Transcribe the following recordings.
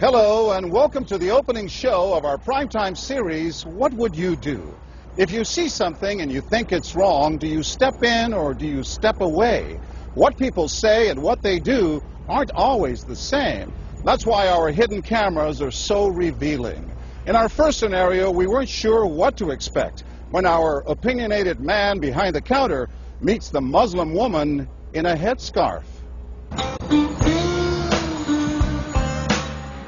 Hello and welcome to the opening show of our primetime series, What Would You Do? If you see something and you think it's wrong, do you step in or do you step away? What people say and what they do aren't always the same. That's why our hidden cameras are so revealing. In our first scenario, we weren't sure what to expect when our opinionated man behind the counter meets the Muslim woman in a headscarf.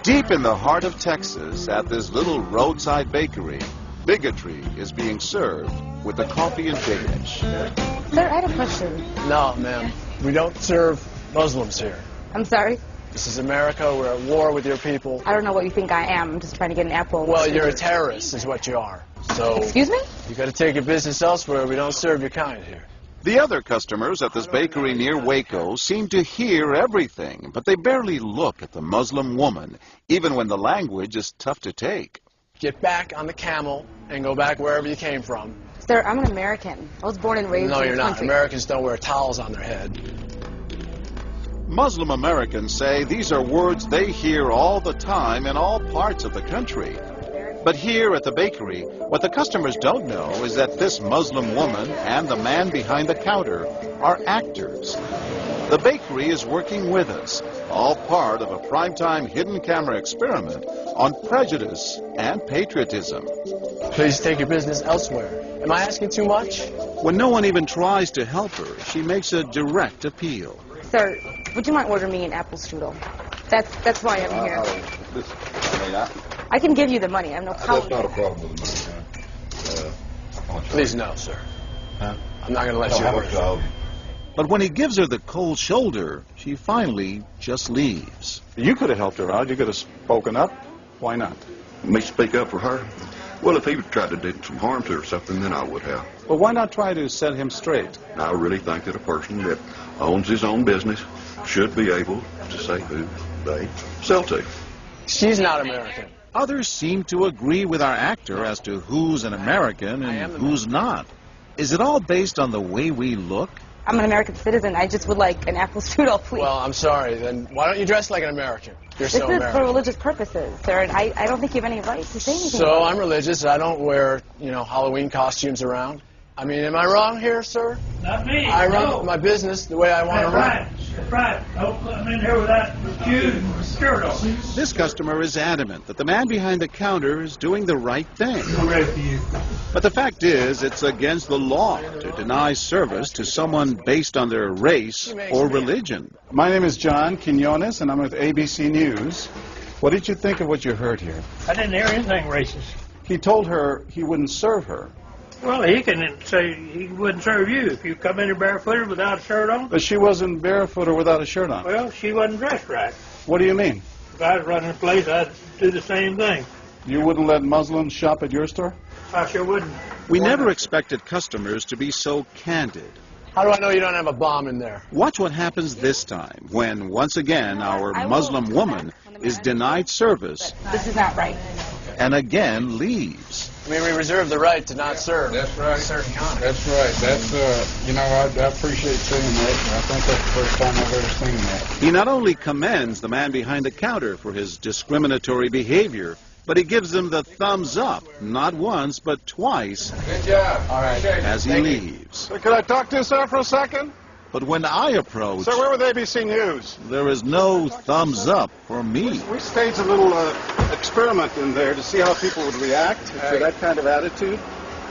Deep in the heart of Texas, at this little roadside bakery, bigotry is being served with the coffee and bacon. Sir, I had a question. No, ma'am. We don't serve Muslims here. I'm sorry? This is America. We're at war with your people. I don't know what you think I am. I'm just trying to get an apple. Well, you're a terrorist is what you are. So... Excuse me? You got to take your business elsewhere. We don't serve your kind here. The other customers at this bakery near Waco seem to hear everything, but they barely look at the Muslim woman, even when the language is tough to take. Get back on the camel and go back wherever you came from. Sir, I'm an American. I was born and raised in this country. No, you're not. Americans don't wear towels on their head. Muslim Americans say these are words they hear all the time in all parts of the country. But here at the bakery, what the customers don't know is that this Muslim woman and the man behind the counter are actors. The bakery is working with us, all part of a primetime hidden camera experiment on prejudice and patriotism. Please take your business elsewhere. Am I asking too much? When no one even tries to help her, she makes a direct appeal. Sir, would you mind ordering me an apple strudel? That's why I'm here. I can give you the money. I have no problem. That's not a problem with the money. Please no, sir. I'm not going to let you work. But when he gives her the cold shoulder, she finally just leaves. You could have helped her out. You could have spoken up. Why not? Me speak up for her? Well, if he would try to do some harm to her or something, then I would have. But why not try to set him straight? I really think that a person that owns his own business should be able to say who they sell to. She's not American. Others seem to agree with our actor as to who's an American and who's not. Is it all based on the way we look? I'm an American citizen. I just would like an apple strudel, please. Well, I'm sorry. Then why don't you dress like an American? You're so American. This is for religious purposes, sir, and I don't think you have any right to say anything. So I'm religious. I don't wear, Halloween costumes around. I mean, am I wrong here, sir? Not me. I run my business the way I want to run. That's right. Don't come in here with that shoes and skirt on. This customer is adamant that the man behind the counter is doing the right thing. I'm ready for you. But the fact is, it's against the law to deny service to someone based on their race or religion. My name is John Quinones, and I'm with ABC News. What did you think of what you heard here? I didn't hear anything racist. He told her he wouldn't serve her. Well, he can say he wouldn't serve you if you come in here barefooted without a shirt on. But she wasn't barefoot or without a shirt on. Well, she wasn't dressed right. What do you mean? If I was running a place, I'd do the same thing. You wouldn't let Muslims shop at your store? I sure wouldn't. We never expected customers to be so candid. How do I know you don't have a bomb in there? Watch what happens this time when, once again, our Muslim woman is denied service. This is not right. And again leaves. I mean, we reserve the right to not serve. That's right. Certain kind. That's right. That's, I appreciate seeing that. I think that's the first time I've ever seen that. He not only commends the man behind the counter for his discriminatory behavior, but he gives him the thumbs up, not once, but twice. Good job. All right. As he leaves. Sir, could I talk to you, sir, for a second? But when I approach, Sir, we're with ABC News. there is no thumbs up for me. We staged a little experiment in there to see how people would react to that kind of attitude.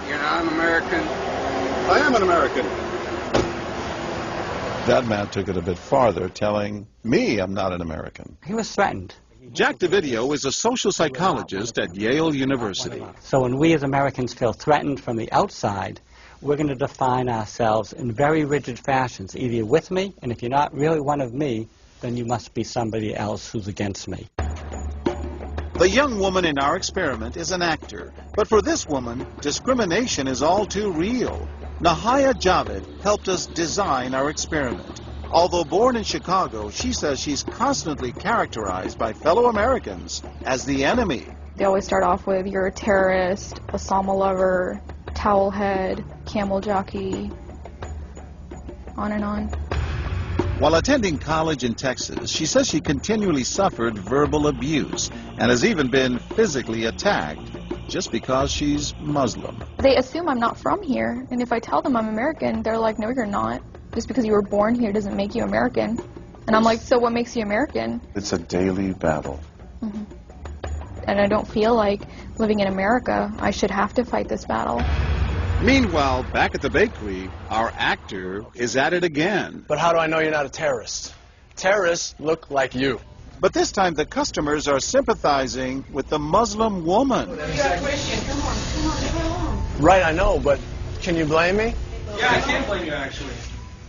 You're not an American. I am an American. That man took it a bit farther, telling me I'm not an American. He was threatened. Jack DeVideo is a social psychologist at Yale University. So when we as Americans feel threatened from the outside, we're going to define ourselves in very rigid fashions. Either you're with me, and if you're not really one of me, then you must be somebody else who's against me. The young woman in our experiment is an actor, but for this woman, discrimination is all too real. Nahaya Javed helped us design our experiment. Although born in Chicago, she says she's constantly characterized by fellow Americans as the enemy. They always start off with, you're a terrorist, Osama lover, towel head, camel jockey, on and on. While attending college in Texas, she says she continually suffered verbal abuse and has even been physically attacked just because she's Muslim. They assume I'm not from here, and if I tell them I'm American, they're like, no, you're not. Just because you were born here doesn't make you American. And I'm like, so what makes you American? It's a daily battle. Mm-hmm. And I don't feel like living in America, I should have to fight this battle. Meanwhile, back at the bakery, our actor is at it again. But how do I know you're not a terrorist? Terrorists look like you. But this time the customers are sympathizing with the Muslim woman. You got a question. Come on. Right, I know, but can you blame me? Yeah, I can't blame you, actually.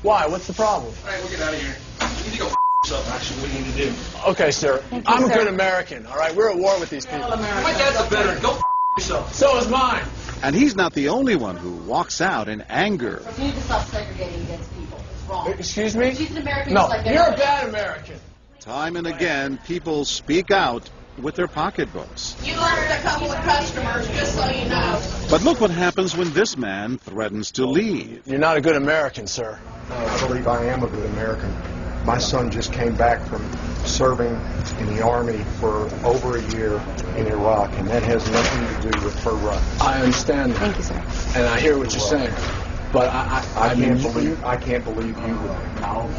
Why? What's the problem? All right, we'll get out of here. You need to go yourself, actually, what you need to do. Okay, sir. I'm a good American, all right? We're at war with these people. My dad's a veteran. Go yourself. So is mine. And he's not the only one who walks out in anger. You need to stop segregating against people. It's wrong. Excuse me? She's an American No, just like you're a bad American. Time and again, people speak out with their pocketbooks. You lost a couple of customers, just so you know. But look what happens when this man threatens to leave. You're not a good American, sir. I believe I am a good American. My son just came back from serving in the Army for over a year in Iraq, and that has nothing to do with her rights. I understand that. Thank you, sir. And I hear what you're saying. But I can't believe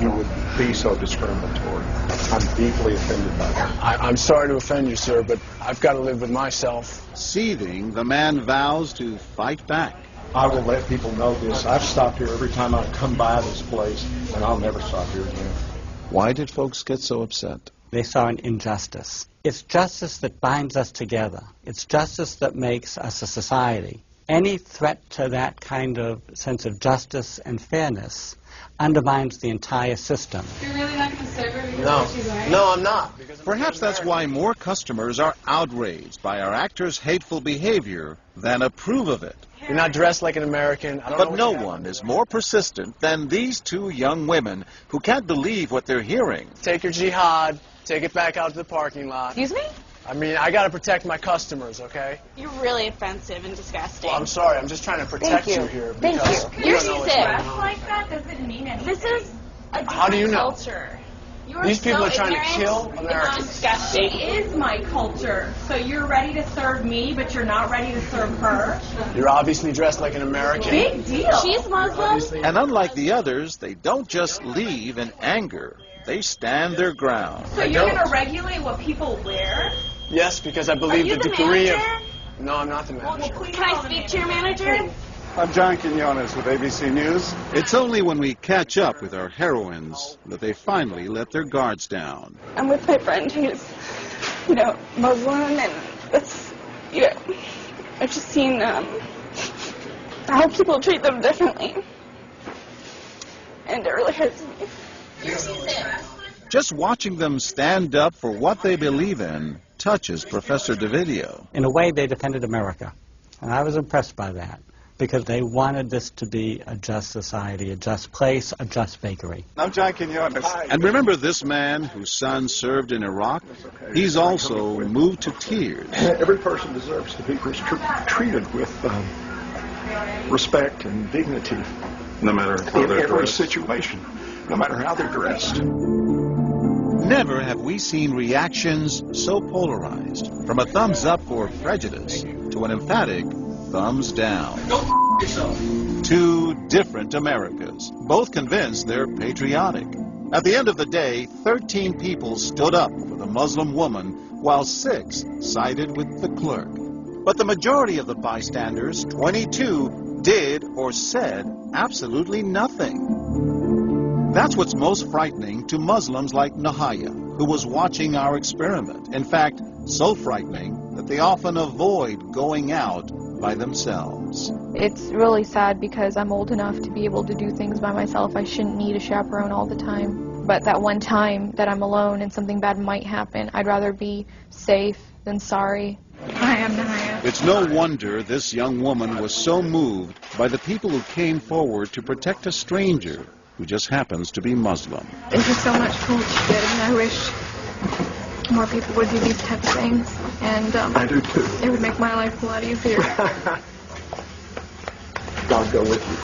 you would be so discriminatory. I'm deeply offended by that. I'm sorry to offend you, sir, but I've got to live with myself. Seething, the man vows to fight back. I will let people know this. I've stopped here every time I come by this place, and I'll never stop here again. Why did folks get so upset? They saw an injustice. It's justice that binds us together. It's justice that makes us a society. Any threat to that kind of sense of justice and fairness undermines the entire system. You're really not going to serve her? No, I'm not. Perhaps that's why more customers are outraged by our actor's hateful behavior than approve of it. You're not dressed like an American. But no one is more persistent than these two young women who can't believe what they're hearing. Take your jihad, take it back out to the parking lot. Excuse me? I mean, I got to protect my customers, okay? You're really offensive and disgusting. Well, I'm sorry. I'm just trying to protect you here. Because You're don't know what's sick. going on. Like that doesn't mean anything. This is a different How do you know? culture. You are These people so are trying to ignorant. kill It's Americans. disgusting. It is my culture. So you're ready to serve me, but you're not ready to serve her? You're obviously dressed like an American. Big deal. She's Muslim. And unlike the others, they don't just leave in anger. They stand their ground. So you're going to regulate what people wear? Yes, because I believe you the the degree of... manager? No, I'm not the manager. Can I speak to your manager? I'm John Quinones with ABC News. It's only when we catch up with our heroines that they finally let their guards down. I'm with my friend who's, Muslim, and it's, I've just seen how people treat them differently. And it really hurts me. Just watching them stand up for what they believe in touches Professor DeVideo. In a way, they defended America. And I was impressed by that, because they wanted this to be a just society, a just place, a just bakery. I'm John Quinones. And remember this man whose son served in Iraq? He's also moved to tears. Every person deserves to be treated with respect and dignity. No matter how In they're every dressed. situation, no matter how they're dressed. Never have we seen reactions so polarized, from a thumbs up for prejudice to an emphatic thumbs down. Go yourself. Two different Americas, both convinced they're patriotic. At the end of the day, 13 people stood up for the Muslim woman, while 6 sided with the clerk. But the majority of the bystanders, 22, did or said absolutely nothing. That's what's most frightening to Muslims like Nahaya, who was watching our experiment. In fact, so frightening that they often avoid going out by themselves. It's really sad because I'm old enough to be able to do things by myself. I shouldn't need a chaperone all the time. But that one time that I'm alone and something bad might happen, I'd rather be safe than sorry. Hi, I'm Nahaya. It's no wonder this young woman was so moved by the people who came forward to protect a stranger who just happens to be Muslim. Thank you so much for what you did, and I wish more people would do these type of things. And I do too. It would make my life a lot easier. God go with you.